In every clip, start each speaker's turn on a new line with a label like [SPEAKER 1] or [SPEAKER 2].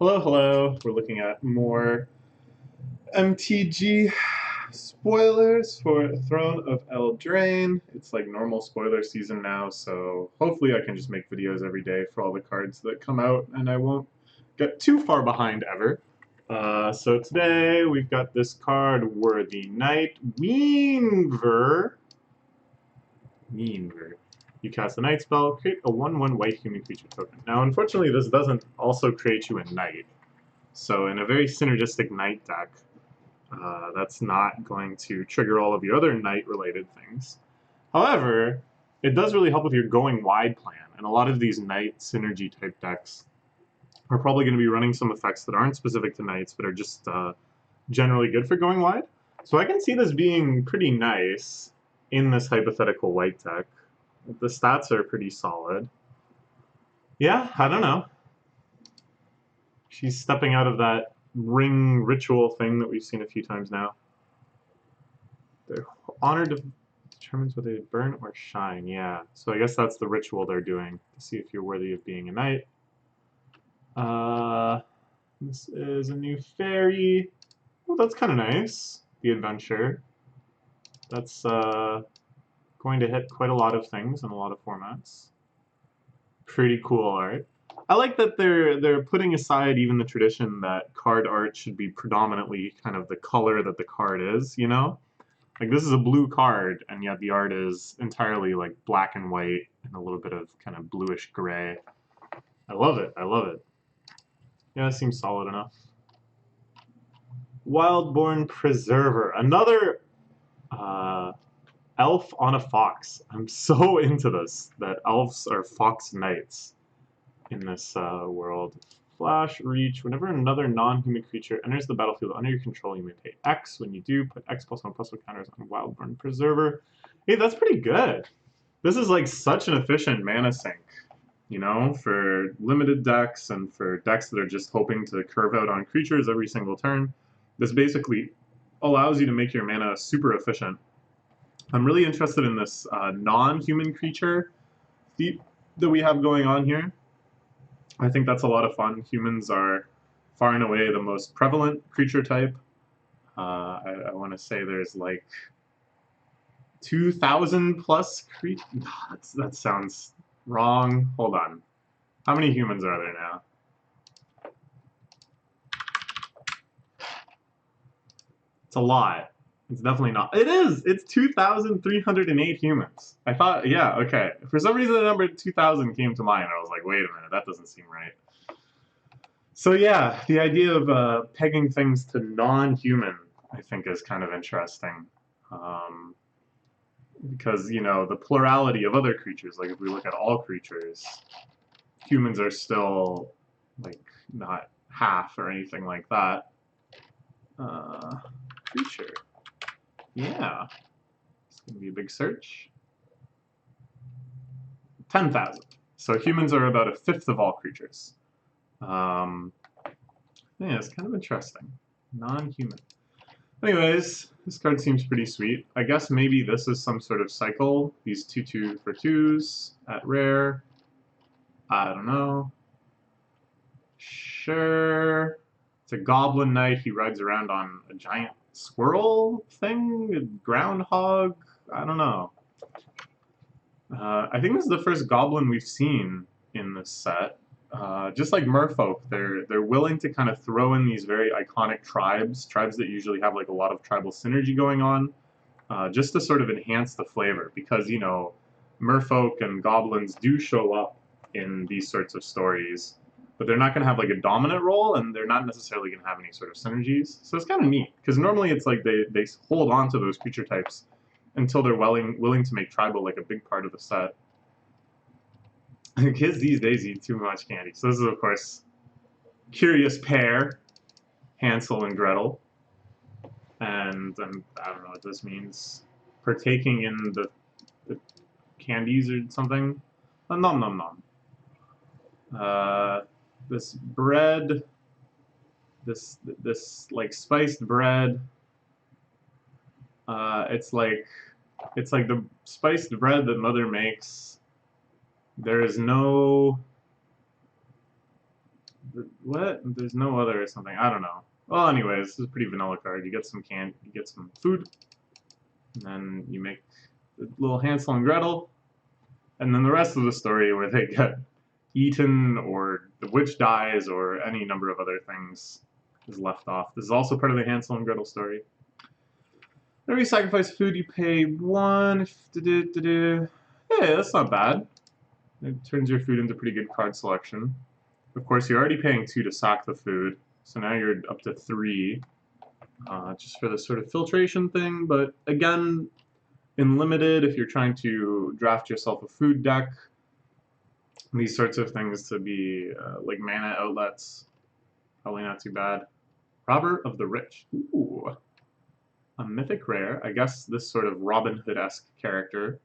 [SPEAKER 1] Hello, hello. We're looking at more MTG spoilers for Throne of Eldraine. It's like normal spoiler season now, so hopefully I can just make videos every day for all the cards that come out, and I won't get too far behind ever. So today we've got this card, Worthy Knight, Weenver. You cast a Night spell, create a 1/1 white human creature token. Now, unfortunately, this doesn't also create you a Knight. So in a very synergistic Knight deck, that's not going to trigger all of your other Knight-related things. However, it does really help with your going wide plan, and a lot of these Knight synergy-type decks are probably going to be running some effects that aren't specific to Knights, but are just generally good for going wide. So I can see this being pretty nice in this hypothetical white deck. The stats are pretty solid. Yeah, I don't know. She's stepping out of that ring ritual thing that we've seen a few times now. Their honor determines whether they burn or shine. Yeah, so I guess that's the ritual they're doing to see if you're worthy of being a knight. This is a new fairy. Oh, that's kind of nice. The adventure. That's going to hit quite a lot of things in a lot of formats. Pretty cool art. I like that they're putting aside even the tradition that card art should be predominantly kind of the color that the card is, you know? Like, this is a blue card, and yet the art is entirely, like, black and white and a little bit of kind of bluish gray. I love it. I love it. Yeah, that seems solid enough. Wildborn Preserver. Another elf on a fox. I'm so into this, that elves are fox knights in this world. Flash, reach. Whenever another non-human creature enters the battlefield under your control, you may pay X. When you do, put X +1/+1 counters on Wildborn Preserver. Hey, that's pretty good. This is like such an efficient mana sink, you know, for limited decks and for decks that are just hoping to curve out on creatures every single turn. This basically allows you to make your mana super efficient. I'm really interested in this non-human creature that we have going on here. I think that's a lot of fun. Humans are far and away the most prevalent creature type. I want to say there's like 2,000 plus creatures. That sounds wrong. Hold on. How many humans are there now? It's a lot. It's definitely not. It is! It's 2,308 humans. I thought, yeah, okay. For some reason the number 2,000 came to mind. I was like, wait a minute, that doesn't seem right. So yeah, the idea of pegging things to non-human, I think, is kind of interesting. Because, you know, the plurality of other creatures, like if we look at all creatures, humans are still, like, not half or anything like that. Creature. Yeah. It's going to be a big search. 10,000. So humans are about 1/5 of all creatures. Yeah, it's kind of interesting. Non-human. Anyways, this card seems pretty sweet. I guess maybe this is some sort of cycle. These 2/2 for 2s at rare. I don't know. Sure. It's a Goblin Night. He rides around on a giant squirrel thing? A groundhog? I don't know. I think this is the first goblin we've seen in this set. Just like merfolk, they're willing to kind of throw in these very iconic tribes that usually have like a lot of tribal synergy going on, just to sort of enhance the flavor. Because, you know, merfolk and goblins do show up in these sorts of stories, but they're not going to have like a dominant role, and they're not necessarily going to have any sort of synergies. So it's kind of neat, because normally it's like they hold on to those creature types until they're willing to make tribal like a big part of the set. Kids these days eat too much candy. So this is, of course, Curious Pair, Hansel and Gretel. And I don't know what this means. Partaking in the candies or something. Nom nom nom. This bread, this like spiced bread. It's like the spiced bread that Mother makes. There is no What? There's no other or something. I don't know. Well, anyways, this is a pretty vanilla card. You get some you get some food, and then you make the little Hansel and Gretel, and then the rest of the story where they get eaten or the witch dies or any number of other things is left off. This is also part of the Hansel and Gretel story. Whenever you sacrifice food, you pay 1. Hey, that's not bad. It turns your food into pretty good card selection. Of course, you're already paying 2 to sack the food, so now you're up to 3, just for this sort of filtration thing. But again, in limited, if you're trying to draft yourself a food deck, these sorts of things to be like mana outlets, probably not too bad. Robber of the Rich. Ooh. A Mythic Rare. I guess this sort of Robin Hood-esque character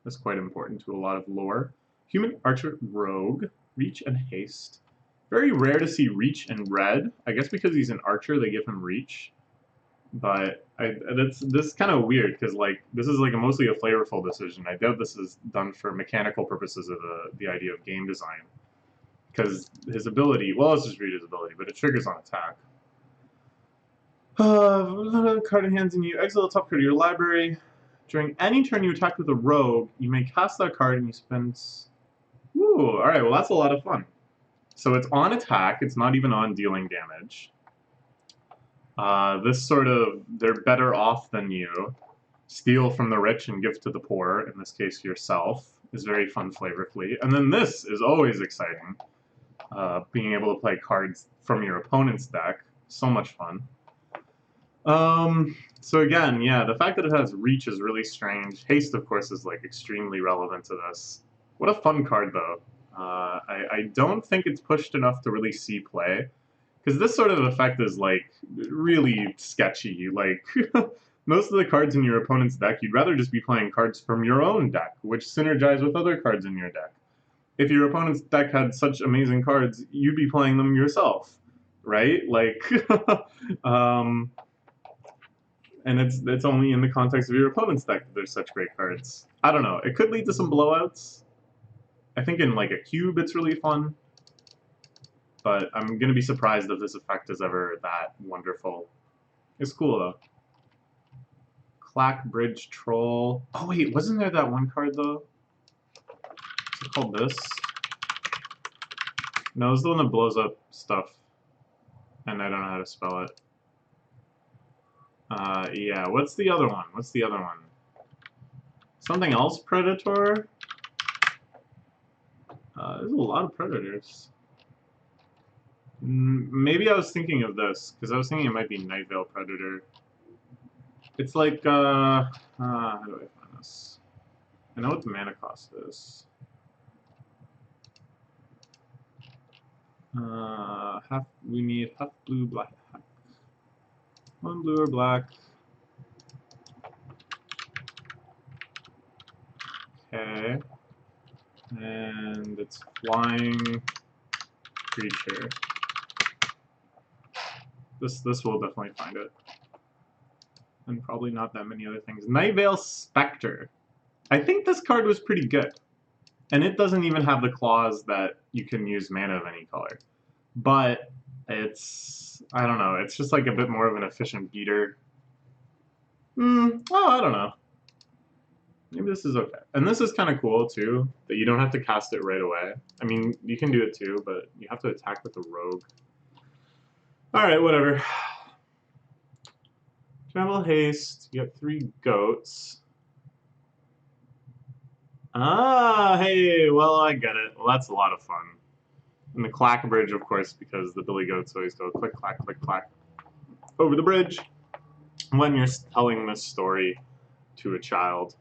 [SPEAKER 1] is quite important to a lot of lore. Human Archer Rogue. Reach and Haste. Very rare to see Reach in red. I guess because he's an archer, they give him Reach. But this is kind of weird, because like this is like mostly a flavorful decision. I doubt this is done for mechanical purposes of the idea of game design. Because his ability, well, let's just read his ability, but it triggers on attack. Card in hands and you exile the top card of your library. During any turn you attack with a rogue, you may cast that card and you spend... Ooh, alright, well that's a lot of fun. So it's on attack, it's not even on dealing damage. This sort of, they're better off than you. Steal from the rich and give to the poor, in this case yourself, is very fun flavorfully. And then this is always exciting. Being able to play cards from your opponent's deck, so much fun. So again, yeah, the fact that it has Reach is really strange. Haste, of course, is like extremely relevant to this. What a fun card, though. I don't think it's pushed enough to really see play, because this sort of effect is like really sketchy. Like most of the cards in your opponent's deck, you'd rather just be playing cards from your own deck, which synergize with other cards in your deck. If your opponent's deck had such amazing cards, you'd be playing them yourself, right? Like, and it's only in the context of your opponent's deck that there's such great cards. I don't know. It could lead to some blowouts. I think in like a cube it's really fun, but I'm gonna be surprised if this effect is ever that wonderful. It's cool though. Clack Bridge Troll. Oh wait, wasn't there that one card though? Is it called this? No, it's the one that blows up stuff, and I don't know how to spell it. Yeah, what's the other one? What's the other one? Something else Predator? There's a lot of Predators. Maybe I was thinking of this, because I was thinking it might be Night Veil Predator. It's like, how do I find this? I know what the mana cost is. We need half blue, black. 1 blue or black. Okay. And it's flying creature. This will definitely find it. And probably not that many other things. Night Veil Specter. I think this card was pretty good. And it doesn't even have the clause that you can use mana of any color. But it's, I don't know, it's just like a bit more of an efficient beater. Oh, I don't know. Maybe this is okay. And this is kind of cool, too, that you don't have to cast it right away. I mean, you can do it, too, but you have to attack with a rogue. Alright, whatever. Travel Haste, you get 3 goats. Ah, hey, well, I get it. Well, that's a lot of fun. And the Clack Bridge, of course, because the Billy Goats always go click, clack, over the bridge when you're telling this story to a child.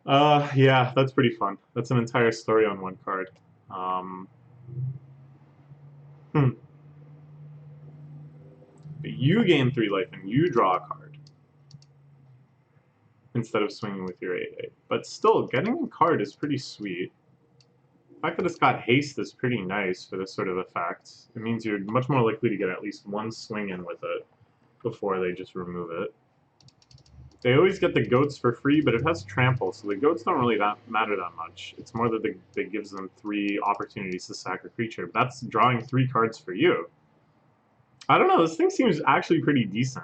[SPEAKER 1] Yeah, that's pretty fun. That's an entire story on one card. But you gain 3 life and you draw a card instead of swinging with your 8/8. But still, getting a card is pretty sweet. The fact that it's got haste is pretty nice for this sort of effect. It means you're much more likely to get at least one swing in with it before they just remove it. They always get the goats for free, but it has trample, so the goats don't really matter that much. It's more that it gives them 3 opportunities to sack a creature. But that's drawing 3 cards for you. I don't know, this thing seems actually pretty decent.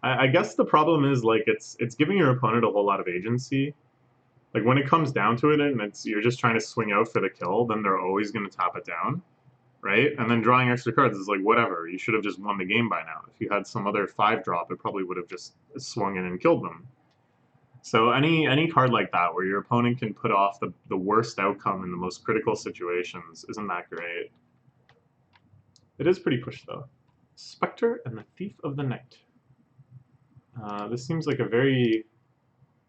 [SPEAKER 1] I guess the problem is, like, it's giving your opponent a whole lot of agency. Like, when it comes down to it and you're just trying to swing out for the kill, then they're always going to tap it down. Right? And then drawing extra cards is like, whatever, you should have just won the game by now. If you had some other 5-drop, it probably would have just swung in and killed them. So any card like that, where your opponent can put off the worst outcome in the most critical situations, isn't that great? It is pretty push, though. Specter and the Thief of the Night. This seems like a very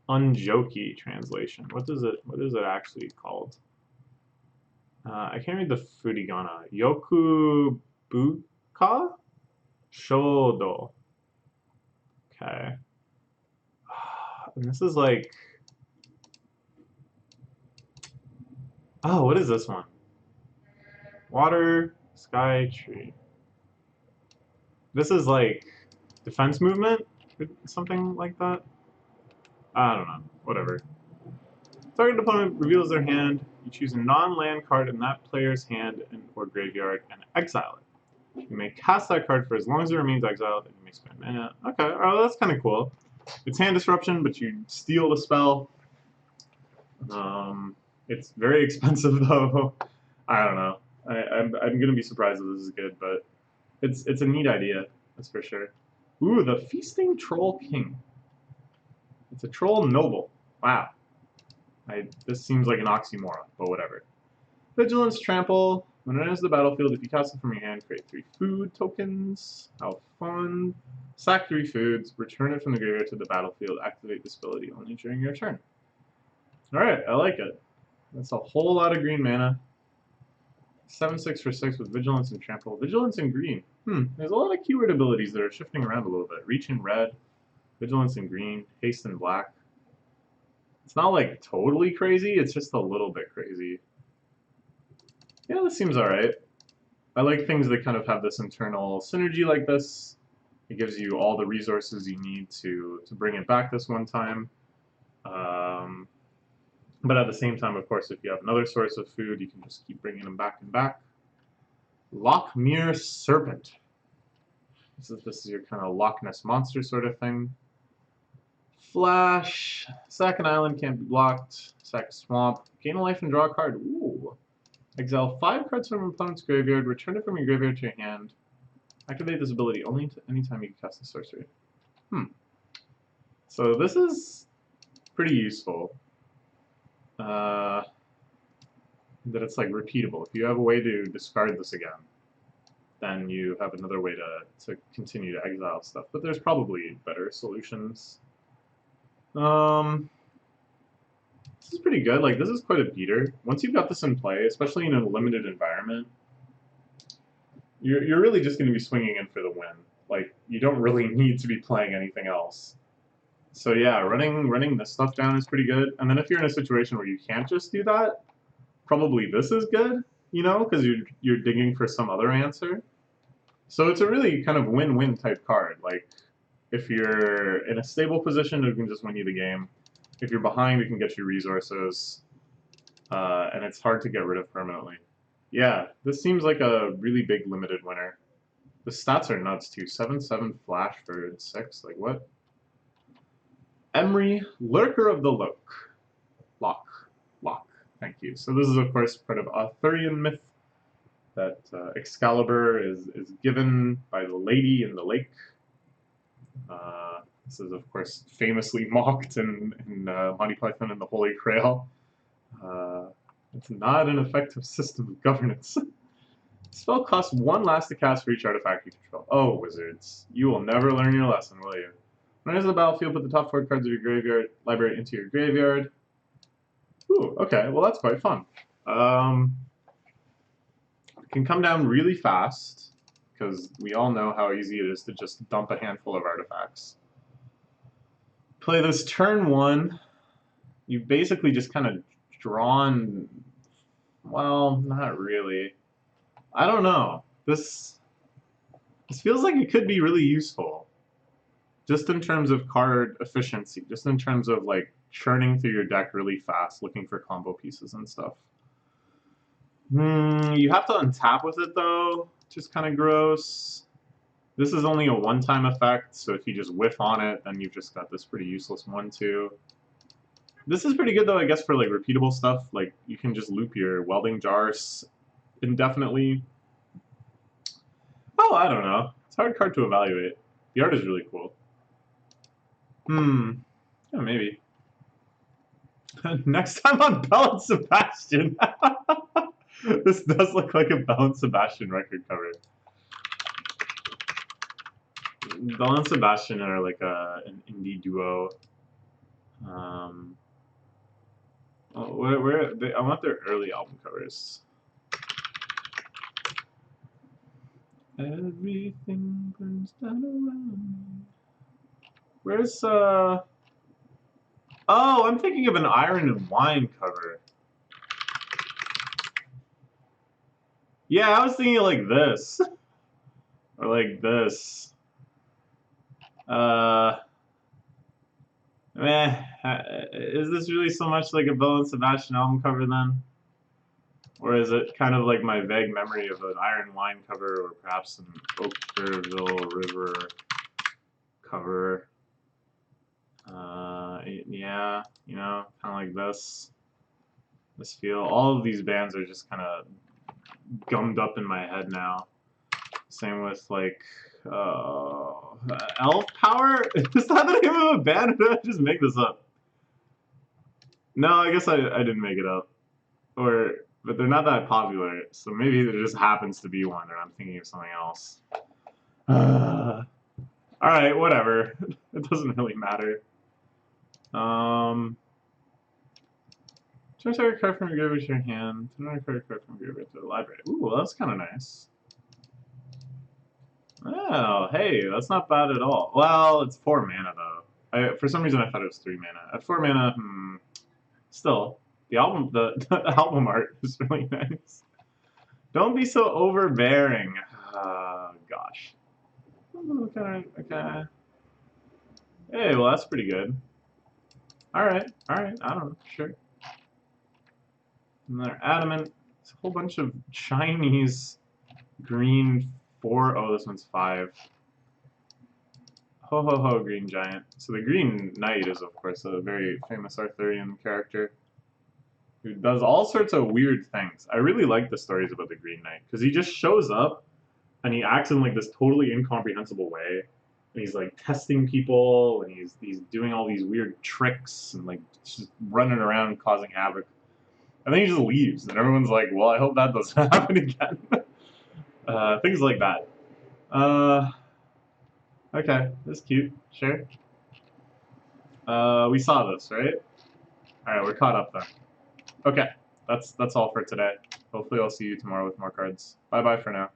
[SPEAKER 1] unjokey translation. What is it actually called? I can't read the furigana. Yokubuka? Shodo. Okay. And this is like... Oh, what is this one? Water, sky, tree. This is like defense movement? Or something like that? I don't know. Whatever. Target opponent reveals their hand. You choose a non-land card in that player's hand or graveyard and exile it. You may cast that card for as long as it remains exiled, and you may spend mana. Okay, oh, that's kind of cool. It's hand disruption, but you steal the spell. It's very expensive though. I don't know. I'm gonna be surprised if this is good, but it's a neat idea, that's for sure. Ooh, the Feasting Troll King. It's a troll noble. Wow. This seems like an oxymoron, but whatever. Vigilance, trample. When it enters the battlefield, if you cast it from your hand, create 3 food tokens. How fun. Sack 3 foods, return it from the graveyard to the battlefield, activate this ability only during your turn. Alright, I like it. That's a whole lot of green mana. 7/6 for 6 with Vigilance and Trample. Vigilance and green. There's a lot of keyword abilities that are shifting around a little bit. Reach in red, Vigilance in green, Haste in black. It's not like totally crazy, it's just a little bit crazy. Yeah, this seems alright. I like things that kind of have this internal synergy like this. It gives you all the resources you need to bring it back this one time. But at the same time, of course, if you have another source of food, you can just keep bringing them back and back. Lockemere Serpent. This is your kind of Loch Ness Monster sort of thing. Flash. Sack an island, can't be blocked. Sack a swamp. Gain a life and draw a card. Ooh. Exile 5 cards from your opponent's graveyard. Return it from your graveyard to your hand. Activate this ability only anytime you cast a sorcery. So this is pretty useful. That it's like repeatable. If you have a way to discard this again, then you have another way to continue to exile stuff. But there's probably better solutions. This is pretty good. Like, this is quite a beater. Once you've got this in play, especially in a limited environment, you're really just going to be swinging in for the win. Like, you don't really need to be playing anything else. So yeah, running this stuff down is pretty good. And then if you're in a situation where you can't just do that, probably this is good, you know, because you're digging for some other answer. So it's a really kind of win-win type card. Like, if you're in a stable position, it can just win you the game. If you're behind, it can get you resources. And it's hard to get rid of permanently. Yeah, this seems like a really big limited winner. The stats are nuts too. 7/7 flash for 6. Like, what? Emery, Lurker of the Loch. Thank you. So this is, of course, part of Arthurian myth that Excalibur is given by the lady in the lake. This is, of course, famously mocked in Monty Python and the Holy Grail. It's not an effective system of governance. Spell costs 1 last to cast for each artifact you control. Oh, wizards. You will never learn your lesson, will you? When it enters the battlefield, put the top 4 cards of your graveyard library into your graveyard. Ooh, okay, well that's quite fun. It can come down really fast, because we all know how easy it is to just dump a handful of artifacts. Play this turn 1. You've basically just kind of drawn... Well, not really. I don't know. This feels like it could be really useful. Just in terms of card efficiency, just in terms of like churning through your deck really fast, looking for combo pieces and stuff. You have to untap with it though, which is kind of gross. This is only a one-time effect, so if you just whiff on it, then you've just got this pretty useless 1/2. This is pretty good though, I guess, for like repeatable stuff. Like you can just loop your welding jars indefinitely. Oh, I don't know. It's a hard card to evaluate. The art is really cool. Yeah, maybe. Next time on Bell and Sebastian. This does look like a Bell and Sebastian record cover. Bell and Sebastian are like an indie duo. I want their early album covers. Everything burns down around me. Where's Oh, I'm thinking of an Iron and Wine cover. Yeah, I was thinking like this. Or like this. Is this really so much like a Bell and Sebastian album cover then? Or is it kind of like my vague memory of an Iron Wine cover, or perhaps an Oakville River cover? Yeah, you know, kind of like this. This feel. All of these bands are just kind of gummed up in my head now. Same with like Elf Power? Is that the name of a band, or did I just make this up? No, I guess I didn't make it up. But they're not that popular, so maybe there just happens to be one, or I'm thinking of something else. Alright, whatever. It doesn't really matter. Choose a card from your graveyard to your hand. Turn a card from your graveyard to the library. Ooh, that's kind of nice. Oh, hey, that's not bad at all. Well, it's 4 mana though. For some reason I thought it was 3 mana. At 4 mana, still, the album art is really nice. Don't be so overbearing. Gosh. Okay. Hey, well that's pretty good. Alright, I don't know, sure. And they're adamant. It's a whole bunch of Chinese green 4. Oh, this one's 5. Ho ho ho, Green Giant. So the Green Knight is, of course, a very famous Arthurian character who does all sorts of weird things. I really like the stories about the Green Knight because he just shows up and he acts in like this totally incomprehensible way. And he's like testing people, and he's doing all these weird tricks and like just running around causing havoc. And then he just leaves, and everyone's like, "Well, I hope that doesn't happen again." Things like that. Okay, that's cute. Sure. We saw this, right? All right, we're caught up then. Okay, that's all for today. Hopefully, I'll see you tomorrow with more cards. Bye bye for now.